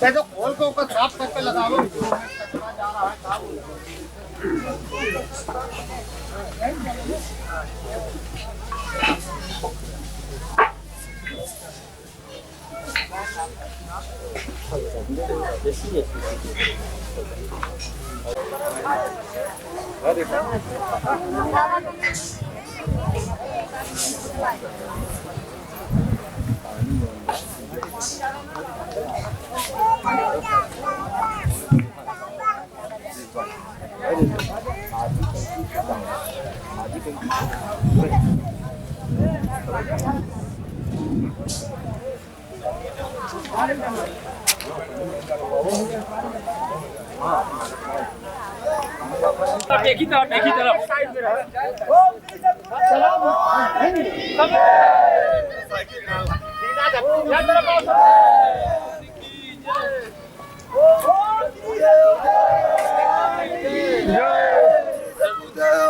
तो खोल को ऊपर साफ करके लगा लो। कचरा जा रहा है साफ। एक ही तरफ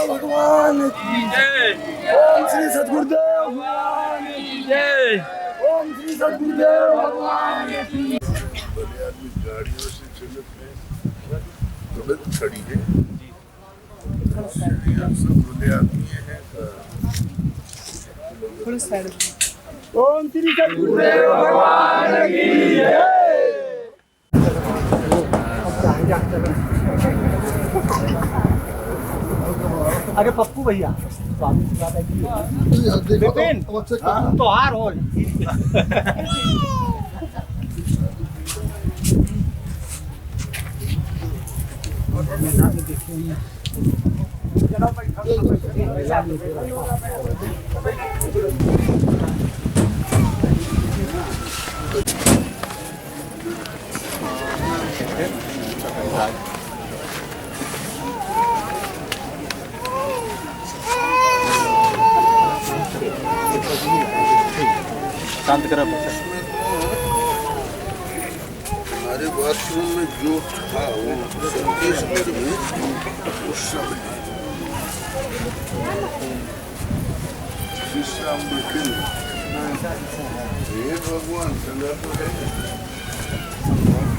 भगवान की जय। ओम श्री सद्गुरुदेव भगवान की जय। ओम श्री सद्गुरुदेव भगवान की। बड़े आदमी गाड़ियों से चलत है, तुरंत खड़ी है। सीढ़ियां सब बड़े आदमी हैं। ओम श्री सद्गुरुदेव भगवान की जय। अरे पप्पू भैया विपिन तो हार हो। शांत करा। हमारे बाथरूम में जो था वो छत्तीसगढ़ में उस समय श्याम बिपिन हे भगवान चला तो है।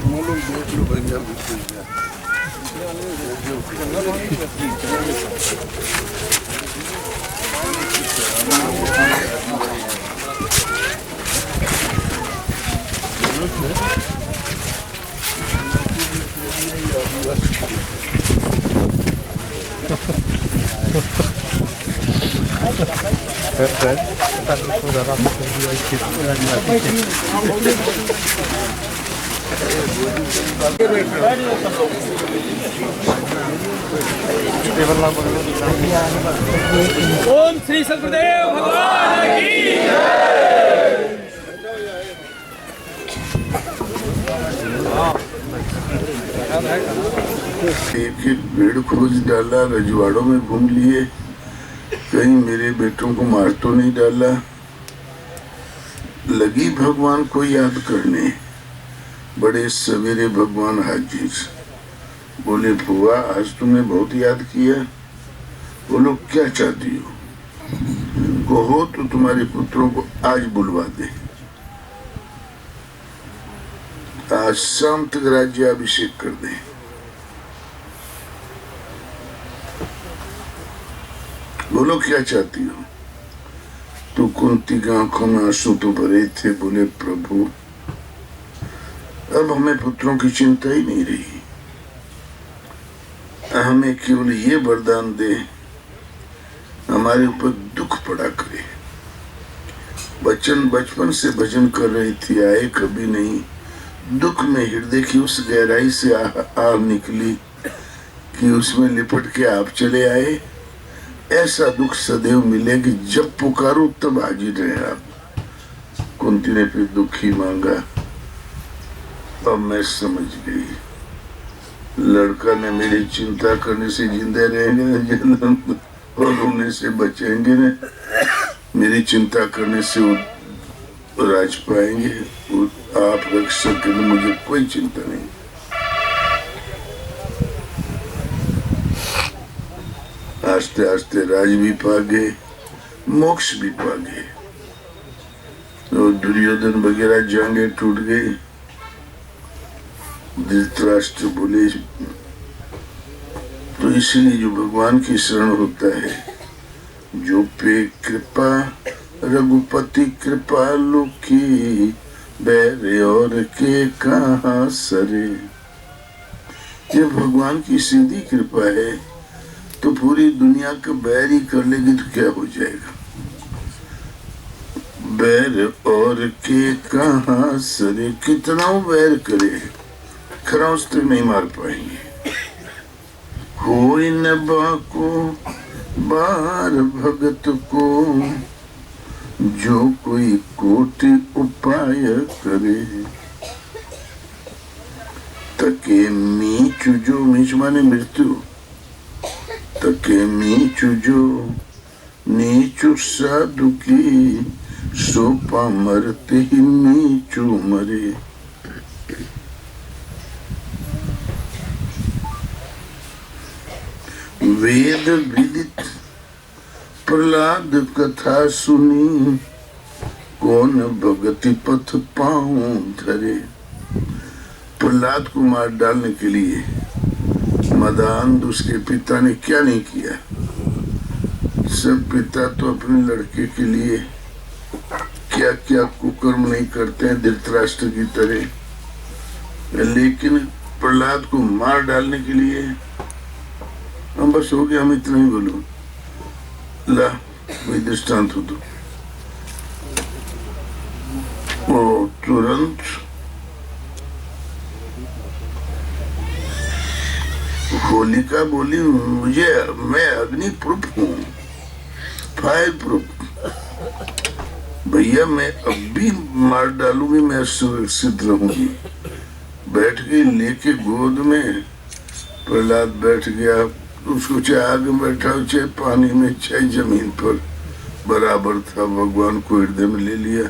वो लोग देख लो भैया बिपिन ओम श्री सद्गुरुदेव भगवान की एक एक पेड़ खोज डाला, रजवाड़ों में घूम लिए, कहीं मेरे बेटों को मार तो नहीं डाला। लगी भगवान को याद करने, बड़े सवेरे भगवान हाजिर। बोले बुआ आज तुमने बहुत याद किया। बोलो क्या चाहती हो? कहो तो तुम्हारे पुत्रों को आज बुलवा दे, आज शाम तक राज्याभिषेक कर दे। बोलो क्या चाहती हो? तो कुंती की आंखों में आंसू तो भरे थे। बोले प्रभु अब हमें पुत्रों की चिंता ही नहीं रही, हमें केवल ये वरदान दे हमारे ऊपर दुख पड़ा करे। बचपन से भजन कर रही थी, आए कभी नहीं। दुख में हृदय की उस गहराई से आह निकली कि उसमें लिपट के आप चले आए। ऐसा दुख सदैव मिले कि जब पुकारो तब हाजिर रहे आप। कुंती ने फिर दुख ही मांगा। अब मैं समझ गई, लड़का ने मेरी चिंता करने से जिंदे रहेंगे न जन्म और रोने से बचेंगे न मेरी चिंता करने से वो राज पाएंगे। आप रख सके तो मुझे कोई चिंता नहीं। आस्ते आस्ते राज भी पा गए, मोक्ष भी पा गए। दुर्योधन वगैरह जांगे टूट गई। धृतराष्ट्र बोले तो इसलिए जो भगवान की शरण होता है, जो पे कृपा रघुपति कृपालु की, बैर और के कहाँ सरे। ये भगवान की सीधी कृपा है, तो पूरी दुनिया का बैर ही कर लेगी तो क्या हो जाएगा। बैर और के कहाँ सरे, कितना बैर करे, खरौंच तक नहीं मार पाएंगे। होई न बाको बार भगत को, जो कोई कोटि उपाय करे। तके मीचु जो, मीच माने मृत्यु, तके मीचु जो नीचु साधु की, सोपा मरते ही नीचु मरे। वेद विदित प्रहलाद कथा सुनी, कौन भगति पथ पाऊं धरे। प्रहलाद को मार डालने के लिए मदान उसके पिता ने क्या नहीं किया। सब पिता तो अपने लड़के के लिए क्या क्या कुकर्म नहीं करते हैं धृतराष्ट्र की तरह, लेकिन प्रहलाद को मार डालने के लिए हम बस हो गया, हम इतना ही बोलो। ला वही दृष्टांत हो तो वो तुरंत होलिका बोली, मुझे, मैं अग्नि प्रूफ हूँ, फायर प्रूफ। भैया मैं अब भी मार डालूंगी, मैं सुरक्षित रहूंगी। बैठ गई लेके गोद में, प्रहलाद बैठ गया। उसको चाहे आगे बैठा हो चाहे पानी में चाहे जमीन पर, बराबर था। भगवान को हृदय में ले लिया।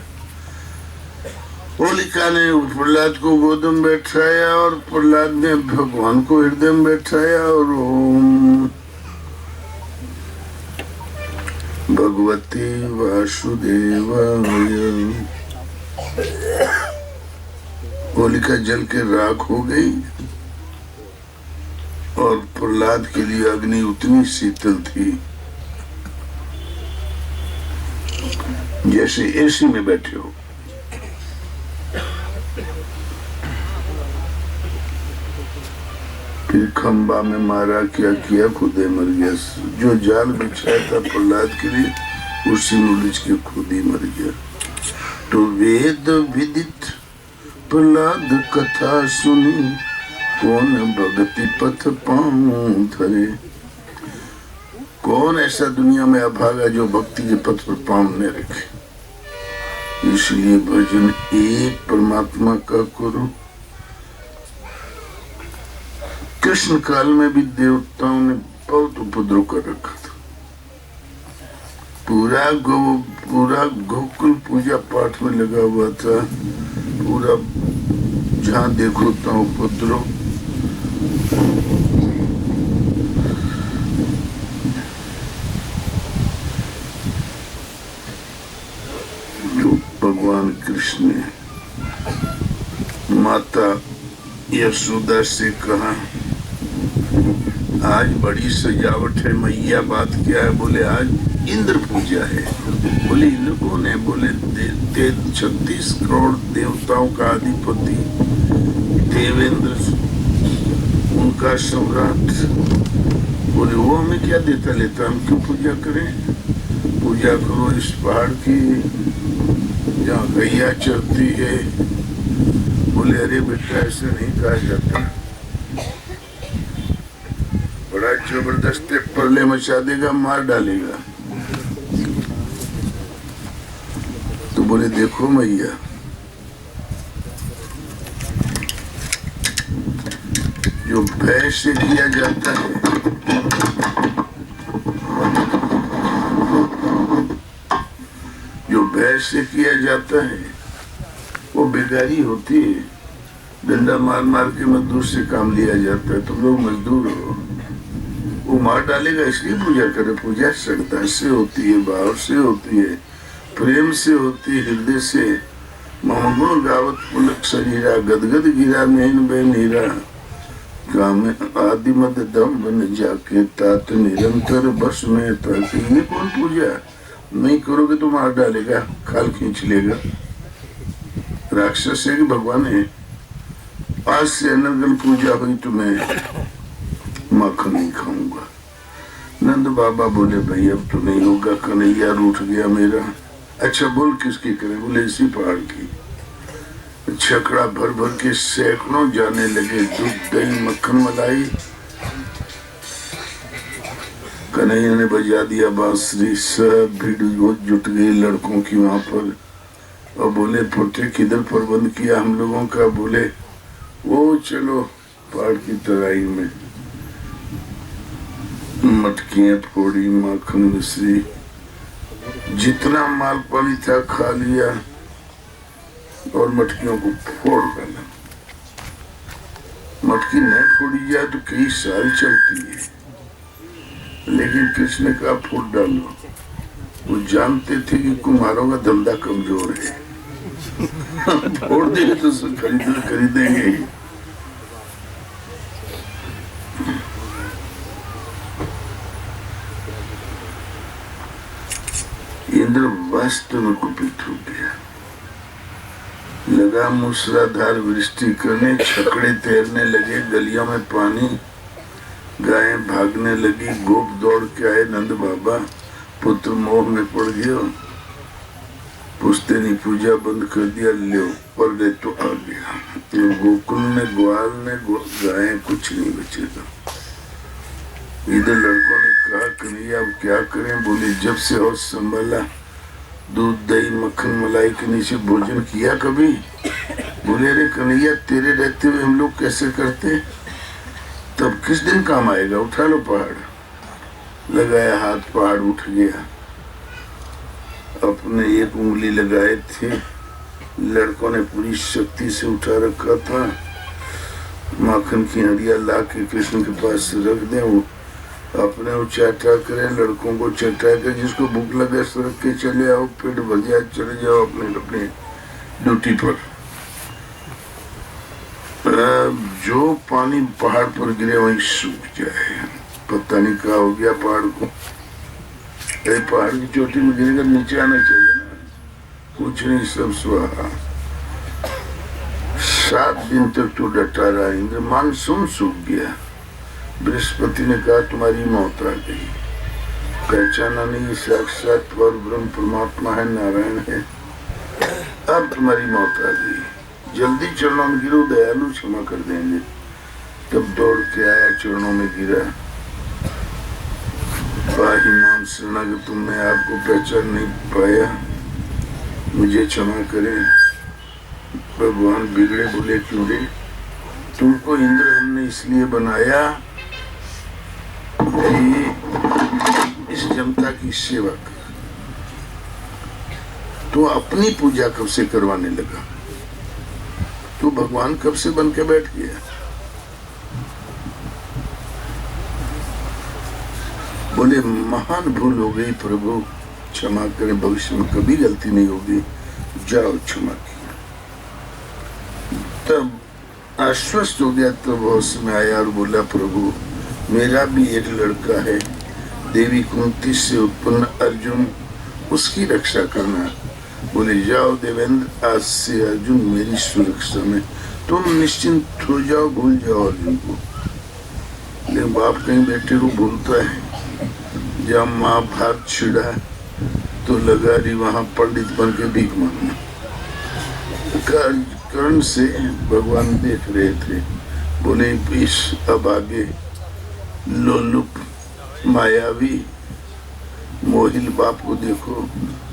होलिका ने प्रहलाद को गोद में बैठाया और प्रहलाद ने भगवान को हृदय में बैठाया और ओम भगवती वासुदेवाय। होलिका जल के राख हो गई और प्रहलाद के लिए अग्नि उतनी शीतल थी जैसे एसी में बैठे हो। फिर खंबा में मारा, क्या किया, खुद ही मर गया। जो जाल बिछाया था प्रहलाद के लिए उसी में उलझ के खुद ही मर गया। तो वेद विदित प्रहलाद कथा सुनी, कौन भगति पथ पाऊं धरे। कौन ऐसा दुनिया में अभागा जो भक्ति के पथ पर पांव न रखे। इसलिए भजन एक परमात्मा का करो। कृष्ण काल में भी देवताओं ने बहुत उपद्रव कर रखा था। पूरा गोकुल पूजा पाठ में लगा हुआ था। पूरा जहाँ देखो तहाँ उपद्रव। जो भगवान कृष्ण ने माता यशोदा से कहा, आज बड़ी सजावट है मैया, बात क्या है? बोले आज इंद्र पूजा है। बोले इंद्र कौन है? बोले 36 करोड़ देवताओं का अधिपति देवेंद्र, उनका सम्राट। बोले वो हमें क्या देता लेता, हम क्यों पूजा करें? पूजा करो इस पहाड़ की जहाँ गैया चलती है। बोले अरे बेटा ऐसे नहीं कहा जाता, बड़ा जबरदस्त प्रलय मचा देगा, मार डालेगा। तो बोले देखो मैया, जो भय से किया जाता है, जो भय से किया जाता है वो बेगारी होती है। डंडा मार मार के मजदूर से काम लिया जाता है। तुम लोग मजदूर हो, वो मार डालेगा इसलिए पूजा करे। पूजा श्रद्धा से होती है, भाव से होती है, प्रेम से होती है, हृदय से मम गुण गावत पुलक शरीरा, गदगद गिरा नैन बैन हीरा। काम आदि मद दम बन जाके, तात निरंतर बस में ताके। ये कौन पूजा? नहीं करोगे तो मार डालेगा, खाल खींच लेगा। राक्षस है कि भगवान है? आज से अनर्गल पूजा हुई तो मैं माखन नहीं खाऊंगा। नंद बाबा बोले भाई अब तो नहीं होगा, कन्हैया रूठ गया मेरा। अच्छा बोल किसकी करे? बोले इसी पहाड़ की। छकड़ा भर भर के सैकड़ों जाने लगे, दूध दही मक्खन मलाई। कन्हैया ने बजा दिया बांसुरी, सब भीड़ जुट गई लड़कों की वहां पर। और बोले पोटे किधर प्रबंध किया हम लोगों का? बोले वो चलो पहाड़ की तराई में। मटकियां फोड़ी, माखन मिश्री, जितना माल पानी था खा लिया और मटकियों को फोड़ डाला। मटकी नहीं फोड़ी जाए तो कई साल चलती है, लेकिन कृष्ण का फोड़ डालो। वो जानते थे कि कुम्हारों का धंधा कमजोर है, फोड़ देंगे तो खरीदेंगे ही। इंद्र वास्तव में कुपित हो गया, लगा मूसलाधार वृष्टि करने, छकड़े तैरने लगे, गलियों में पानी, गायें भागने लगी। गोप दौड़ के आए, नंद बाबा पुत्र मोह में पड़ गया, पुश्तैनी पूजा बंद कर दिया। लो पर ले तो आ गया। तो गोकुल ने, ग्वाल ने, गायें कुछ नहीं बचेगा। इधर लड़कों ने कहा कन्हैया अब क्या करें? बोले जब से और संभाला, दूध दही मक्खन मलाई के नीचे भोजन किया कभी? बोले अरे कन्हैया तेरे रहते हुए हम लोग कैसे करते? तब किस दिन काम आएगा? उठा लो पहाड़। लगाया हाथ, पहाड़ उठ गया। अपने एक उंगली लगाए थे, लड़कों ने पूरी शक्ति से उठा रखा था। माखन की हंडिया ला के कृष्ण के पास रख दें, वो अपने वो चाटा करें, लड़कों को चटा कर, जिसको भूख लगे सड़क के चले आओ, पेट भर जाए चले जाओ अपने अपने ड्यूटी पर। जो पानी पहाड़ पर गिरे वहीं सूख जाए। पता नहीं क्या हो गया पहाड़ को। पहाड़ की चोटी में गिरेगा, नीचे आना चाहिए ना, कुछ नहीं, सब स्वाहा। 7 दिन तक तो डटा रहा। इंद्र मानसून सूख गया। बृहस्पति ने कहा तुम्हारी मौत आ गई, पहचाना नहीं, साक्षात पर ब्रह्म परमात्मा है, नारायण है, अब तुम्हारी मौत आ गई, जल्दी चरणों में गिरो, दयालु क्षमा कर देंगे। तब दौड़ के आया, चरणों में गिरा। पाही नाम शरणागत, तुमने आपको पहचान नहीं पाया, मुझे क्षमा करें। भगवान बिगड़े, बोले क्यों रे? तुमको इंद्र हमने इसलिए बनाया कि इस जनता की सेवा कर। तो अपनी पूजा कब से करवाने लगा? तो भगवान कब से बन के बैठ गया? बोले महान भूल हो गई प्रभु, क्षमा करें, भविष्य में कभी गलती नहीं होगी, जाओ क्षमा किया। तब आश्वस्त हो गया। तब होश में आया और बोला प्रभु मेरा भी एक लड़का है, देवी कुंती से उत्पन्न अर्जुन, उसकी रक्षा करना। बोले जाओ देवेंद्र, आज से अर्जुन मेरी सुरक्षा में, तुम निश्चिंत हो जाओ, भूल जाओ अर्जुन को। लेकिन बाप कहीं बेटे को भूलता है। जब माँ भाग छिड़ा तो लगा रही वहां पंडित बन के भीख मांगना। कर्ण से भगवान देख रहे थे। बोले इस अब आगे लोलुप मायावी मोहिल बाप को देखो।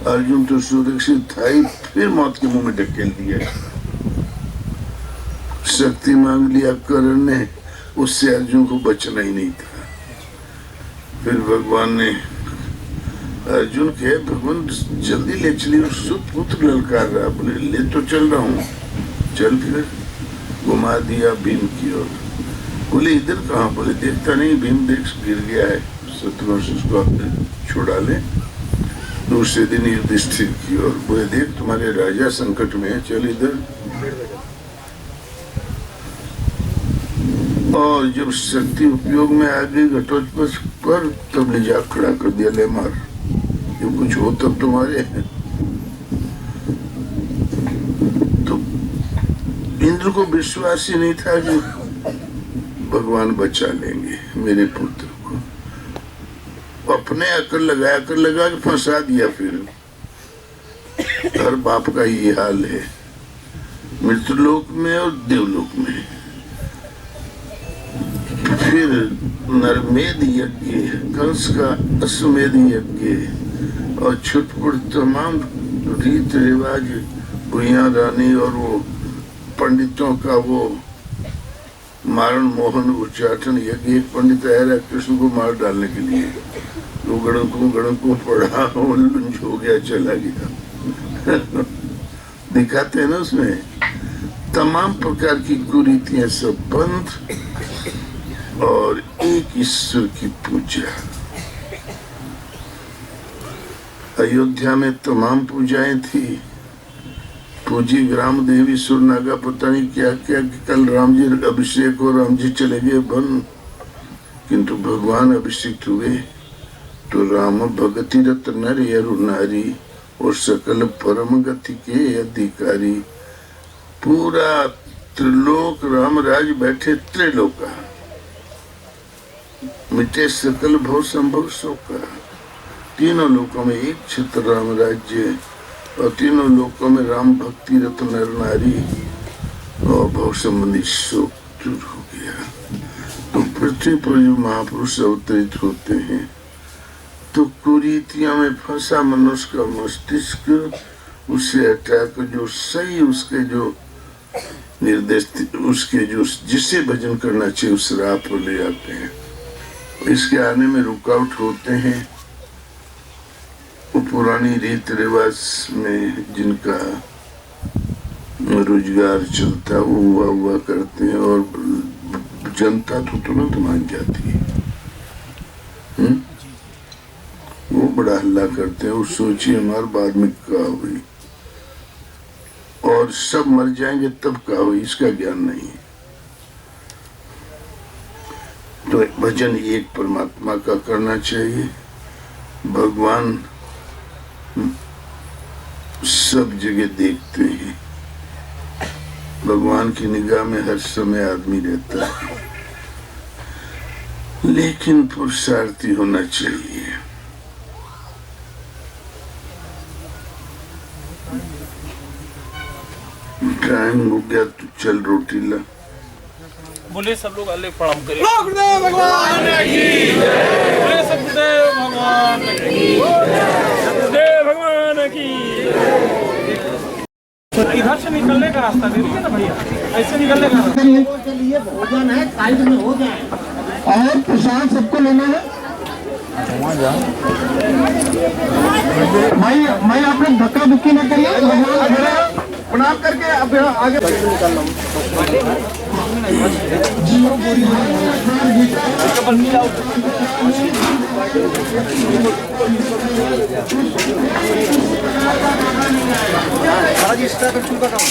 अर्जुन तो सुरक्षित था ही, फिर मौत के मुंह में ढकेल दिया। शक्ति मांग लिया कर्ण ने, उससे अर्जुन को बचना ही नहीं था। फिर भगवान ने अर्जुन के, भगवान जल्दी ले चलिए, सुपुत्र ललकार रहा। बोले ले तो चल रहा हूँ, चल। फिर घुमा दिया भीम की ओर। बोले इधर कहाँ? बोले देखता नहीं, भीम देख गिर गया है, शत्रुओं से उसको छुड़ा ले। दूसरे दिन युधिष्ठिर की ओर बोले, देख तुम्हारे राजा संकट में है, चल इधर। और जब शक्ति उपयोग में आ गई घटोत्कच पर, तब ले जा खड़ा कर दिया, ले मार, जब कुछ हो तब तुम्हारे। तो इंद्र को विश्वास ही नहीं था कि भगवान बचा लेंगे मेरे पुत्र को। अपने अकल लगा के फंसा दिया। फिर हर बाप का ये हाल है, मृत्युलोक में और देवलोक में। फिर नरमेध यज्ञ, कंस का अश्वमेध यज्ञ और छुटपुट तमाम रीत रिवाज, भुइया रानी और वो पंडितों का वो मारण मोहन उच्चाटन यज्ञ। एक पंडित आया रहा कृष्ण को मार डालने के लिए, वो गणकों पढ़ा, वो लुंज हो गया, चला गया। दिखाते हैं ना उसमें तमाम प्रकार की कुरीतियां सब बंद और एक ईश्वर की पूजा। अयोध्या में तमाम पूजाएं थी, पूजी ग्राम देवी सुरनागा, पता नहीं क्या क्या, कि कल राम जी अभिषेक हो, राम जी चले गए बन। किंतु भगवान अभिषेक हुए तो राम भगति रत नर अरु नारी और सकल परम गति के अधिकारी। पूरा त्रिलोक राम राज बैठे, त्रिलोका मिटे सकल भव संभव शोका। तीनों लोकों में एक छत्र राम राज्य और तीनों लोकों में राम भक्ति रत नर नारी और भव संबंधी शोक दूर हो गया। तो पृथ्वी पर जो महापुरुष अवतरित होते हैं तो कुरीतियों में फंसा मनुष्य का मस्तिष्क उसे हटाकर जो सही उसके जो निर्देश, उसके जो जिसे भजन करना चाहिए उस राह पर ले आते हैं। इसके आने में रुकावट होते हैं वो पुरानी रीत रिवाज में जिनका रोजगार चलता वो हुआ करते हैं और जनता तो तुरंत मान जाती है। वो बड़ा हल्ला करते हैं, वो सोचिए हमारे बाद में क्या हुई और सब मर जाएंगे तब क्या हुई, इसका ज्ञान नहीं है। तो भजन एक परमात्मा का करना चाहिए। भगवान सब जगह देखते हैं, भगवान की निगाह में हर समय आदमी रहता है, लेकिन पुरुषार्थी होना चाहिए। टाइम हो गया तो चल रोटी ला। बोले सब लोग अलग प्रणाम करें। गुरुदेव भगवान की जय। बोले सब गुरुदेव भगवान की, गुरुदेव भगवान की। इधर से निकलने का रास्ता दे दीजिए ना भैया, ऐसे निकलने का रास्ता। चलिए भोजन है, साइड में हो जाए और प्रसाद सबको लेना है। भाई आप लोग धक्का धुक्की न करिए, भगवान प्रणाम करके अब आगे निकलना। आज इसका तो छूका काम